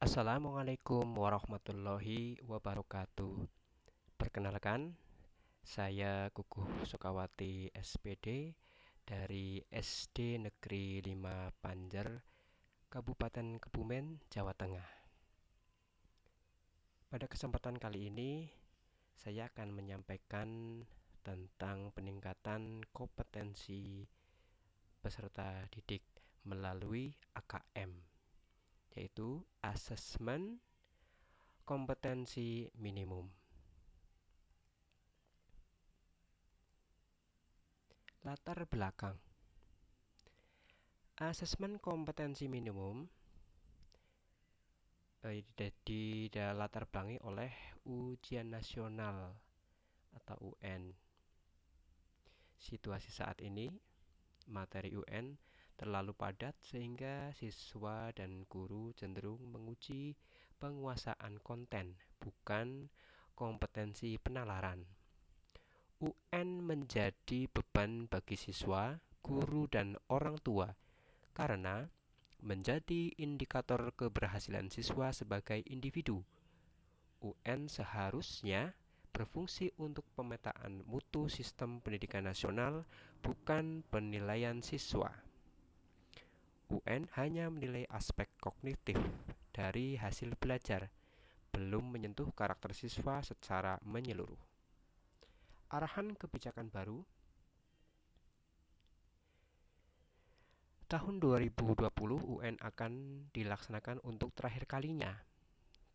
Assalamualaikum warahmatullahi wabarakatuh. Perkenalkan, saya Kukuh Sukawati SPD dari SD Negeri 5 Panjer, Kabupaten Kebumen, Jawa Tengah. Pada kesempatan kali ini, saya akan menyampaikan tentang peningkatan kompetensi peserta didik melalui AKM, yaitu Asesmen Kompetensi Minimum. Latar belakang asesmen kompetensi minimum latar belakangi oleh ujian nasional atau UN. Situasi saat ini, materi UN terlalu padat sehingga siswa dan guru cenderung menguji penguasaan konten, bukan kompetensi penalaran. UN menjadi beban bagi siswa, guru, dan orang tua karena menjadi indikator keberhasilan siswa sebagai individu. UN seharusnya berfungsi untuk pemetaan mutu sistem pendidikan nasional, bukan penilaian siswa. UN hanya menilai aspek kognitif dari hasil belajar, belum menyentuh karakter siswa secara menyeluruh. Arahan kebijakan baru tahun 2020 UN akan dilaksanakan untuk terakhir kalinya.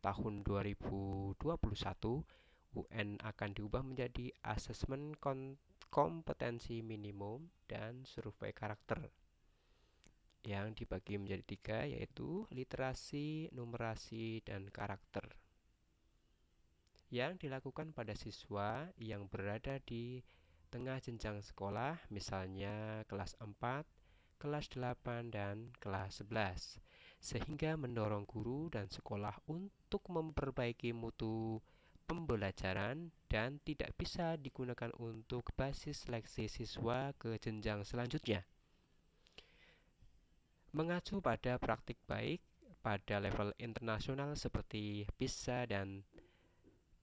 Tahun 2021 UN akan diubah menjadi asesmen kompetensi minimum dan survei karakter yang dibagi menjadi 3, yaitu literasi, numerasi, dan karakter, yang dilakukan pada siswa yang berada di tengah jenjang sekolah, misalnya kelas 4, kelas 8, dan kelas 11, sehingga mendorong guru dan sekolah untuk memperbaiki mutu pembelajaran dan tidak bisa digunakan untuk basis seleksi siswa ke jenjang selanjutnya. Mengacu pada praktik baik pada level internasional seperti PISA dan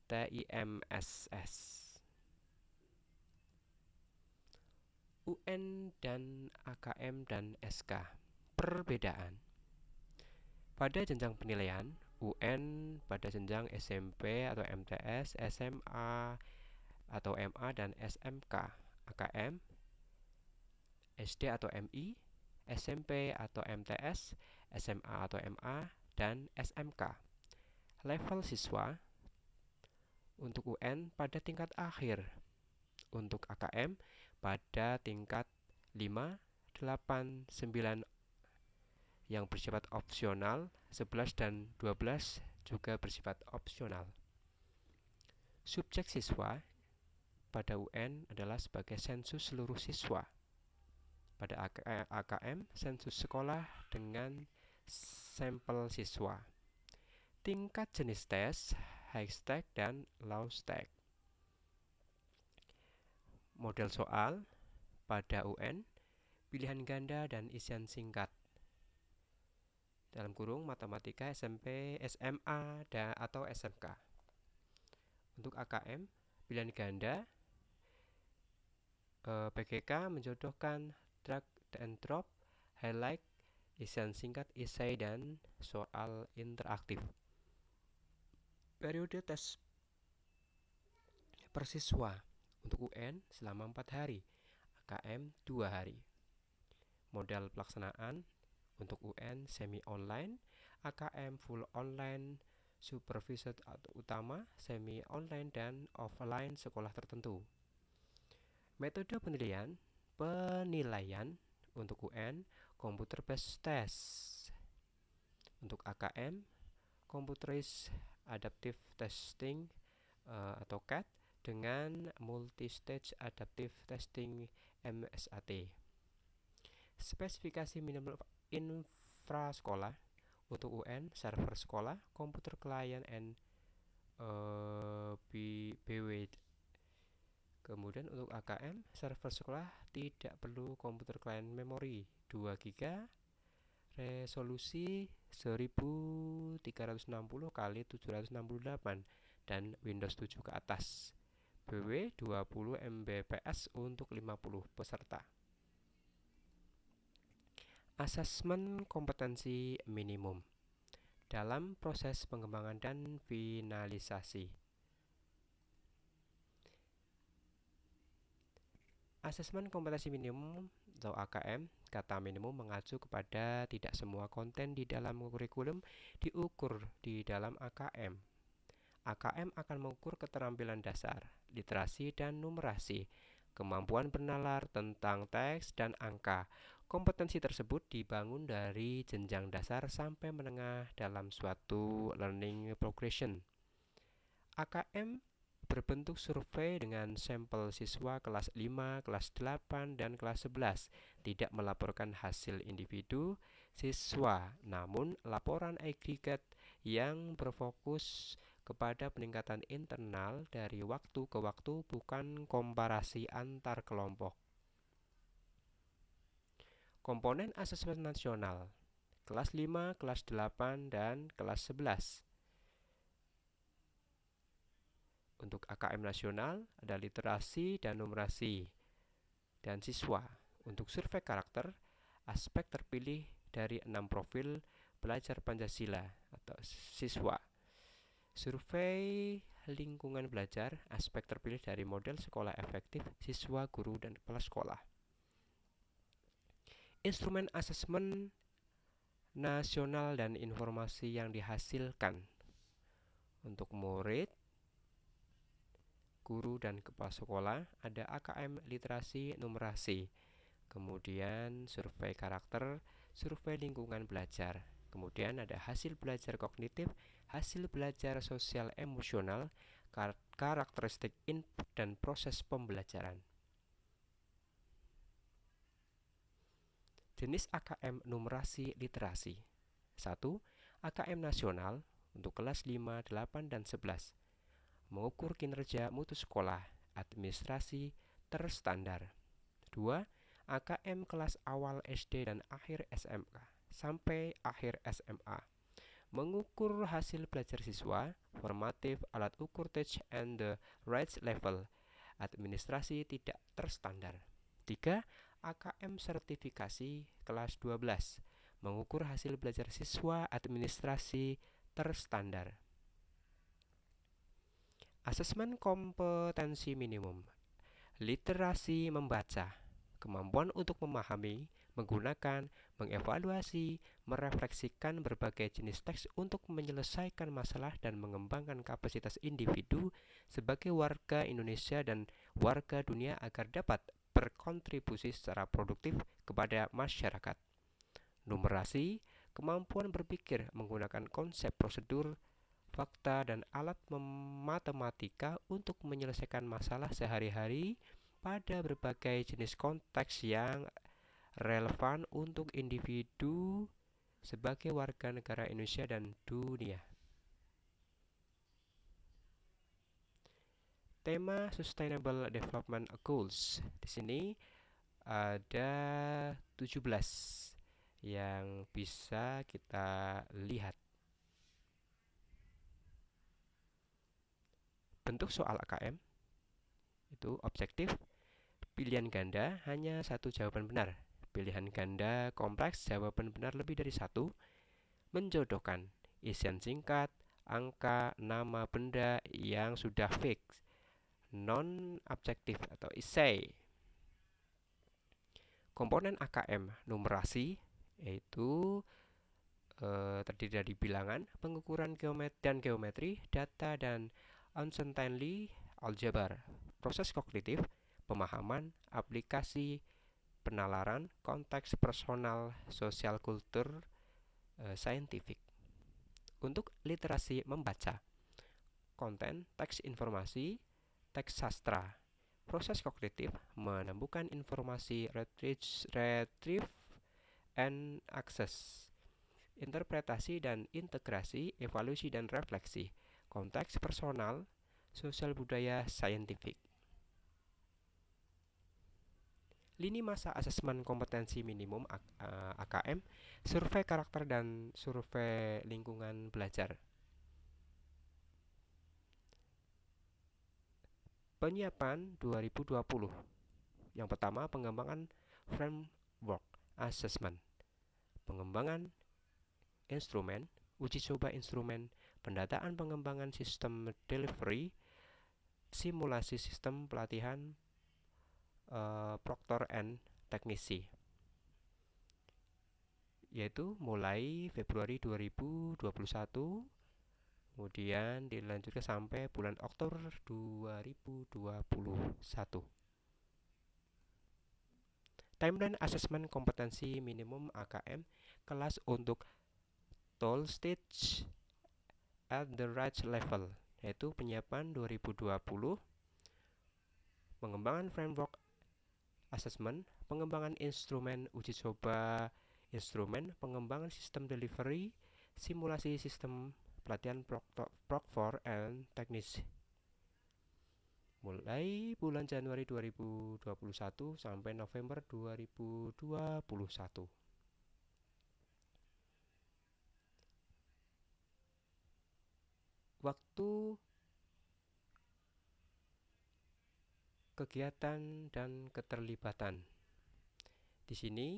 TIMSS. UN dan AKM dan SK. Perbedaan pada jenjang penilaian, UN pada jenjang SMP atau MTS, SMA atau MA dan SMK. AKM, SD atau MI, SMP atau MTS, SMA atau MA, dan SMK. Level siswa untuk UN pada tingkat akhir, untuk AKM pada tingkat 5, 8, 9 yang bersifat opsional, 11 dan 12 juga bersifat opsional. Subjek siswa pada UN adalah sebagai sensus seluruh siswa. Pada AKM, sensus sekolah dengan sampel siswa. Tingkat jenis tes, high stack dan low stack. Model soal pada UN, pilihan ganda dan isian singkat. Dalam kurung matematika SMP, SMA, atau SMK. Untuk AKM, pilihan ganda, PGK menjodohkan drag and drop, highlight, isian singkat, esai, dan soal interaktif. Periode tes per siswa untuk UN selama 4 hari, AKM 2 hari. Modal pelaksanaan untuk UN semi online, AKM full online, supervised atau utama, semi online, dan offline sekolah tertentu. Metode penilaian untuk UN computer based test. Untuk AKM computerized adaptive testing atau CAT dengan multi-stage adaptive testing MSAT. Spesifikasi minimal infrasekolah untuk UN server sekolah, komputer client and BW. Kemudian untuk AKM server sekolah tidak perlu komputer client memori 2 GB, resolusi 1360 kali 768 dan Windows 7 ke atas. BW 20 Mbps untuk 50 peserta. Asesmen kompetensi minimum dalam proses pengembangan dan finalisasi. Asesmen kompetensi minimum atau AKM, kata minimum mengacu kepada tidak semua konten di dalam kurikulum diukur di dalam AKM. AKM akan mengukur keterampilan dasar, literasi dan numerasi, kemampuan bernalar tentang teks dan angka. Kompetensi tersebut dibangun dari jenjang dasar sampai menengah dalam suatu learning progression. AKM berbentuk survei dengan sampel siswa kelas 5, kelas 8, dan kelas 11. Tidak melaporkan hasil individu siswa, namun laporan agregat yang berfokus kepada peningkatan internal dari waktu ke waktu, bukan komparasi antar kelompok. Komponen asesmen nasional, kelas 5, kelas 8, dan kelas 11. Untuk AKM nasional ada literasi dan numerasi dan siswa. Untuk survei karakter, aspek terpilih dari 6 profil belajar Pancasila atau siswa. Survei lingkungan belajar, aspek terpilih dari model sekolah efektif siswa, guru, dan kepala sekolah. Instrumen asesmen nasional dan informasi yang dihasilkan untuk murid, guru, dan kepala sekolah ada AKM literasi numerasi, kemudian survei karakter, survei lingkungan belajar, kemudian ada hasil belajar kognitif, hasil belajar sosial emosional, karakteristik input dan proses pembelajaran. Jenis AKM numerasi literasi. 1. AKM nasional untuk kelas 5, 8, dan 11. Mengukur kinerja mutu sekolah, administrasi terstandar. 2. AKM kelas awal SD dan akhir SMA sampai akhir SMA. Mengukur hasil belajar siswa, formatif, alat ukur teach and the rights level, administrasi tidak terstandar. 3. AKM sertifikasi kelas 12. Mengukur hasil belajar siswa, administrasi terstandar. Asesmen kompetensi minimum. Literasi membaca, kemampuan untuk memahami, menggunakan, mengevaluasi, merefleksikan berbagai jenis teks untuk menyelesaikan masalah dan mengembangkan kapasitas individu sebagai warga Indonesia dan warga dunia agar dapat berkontribusi secara produktif kepada masyarakat. Numerasi, kemampuan berpikir menggunakan konsep prosedur, fakta, dan alat matematika untuk menyelesaikan masalah sehari-hari pada berbagai jenis konteks yang relevan untuk individu sebagai warga negara Indonesia dan dunia. Tema Sustainable Development Goals. Di sini ada 17 yang bisa kita lihat. Bentuk soal AKM itu objektif, pilihan ganda hanya satu jawaban benar, pilihan ganda kompleks jawaban benar lebih dari satu, menjodohkan, isian singkat, angka, nama benda yang sudah fix, non-objektif atau essay. Komponen AKM numerasi yaitu terdiri dari bilangan, pengukuran geometri, data, dan uncertainty aljabar. Proses kognitif, pemahaman, aplikasi, penalaran, konteks personal, sosial, kultur, saintifik. Untuk literasi membaca, konten, teks informasi, teks sastra. Proses kognitif, menemukan informasi, retrieve and access. Interpretasi dan integrasi, evaluasi dan refleksi, konteks personal, sosial budaya, saintifik. Lini masa asesmen kompetensi minimum AKM, survei karakter dan survei lingkungan belajar. Penyiapan 2020. Yang pertama, pengembangan framework assessment, pengembangan instrumen, uji coba instrumen, pendataan pengembangan sistem delivery, simulasi sistem pelatihan proctor and teknisi, yaitu mulai Februari 2021, kemudian dilanjutkan sampai bulan Oktober 2021. Timeline asesmen kompetensi minimum AKM kelas untuk tool stage at the right level, yaitu penyiapan 2020, pengembangan framework assessment, pengembangan instrumen uji coba instrumen, pengembangan sistem delivery, simulasi sistem pelatihan Proc4 and teknis. Mulai bulan Januari 2021 sampai November 2021. Waktu kegiatan dan keterlibatan. Di sini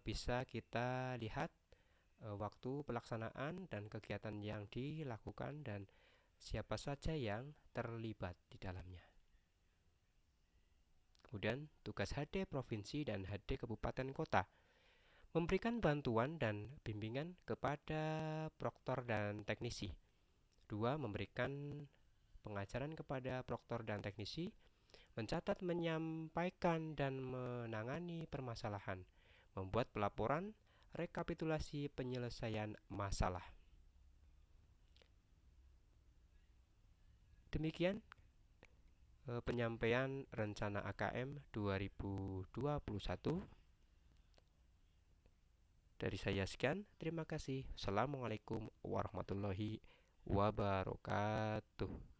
bisa kita lihat waktu pelaksanaan dan kegiatan yang dilakukan dan siapa saja yang terlibat di dalamnya. Kemudian tugas HD Provinsi dan HD Kabupaten Kota memberikan bantuan dan bimbingan kepada proktor dan teknisi. 2. Memberikan pengajaran kepada proktor dan teknisi, mencatat, menyampaikan, dan menangani permasalahan, membuat pelaporan, rekapitulasi penyelesaian masalah. Demikian penyampaian rencana AKM 2021. Dari saya sekian, terima kasih. Assalamualaikum warahmatullahi wabarakatuh.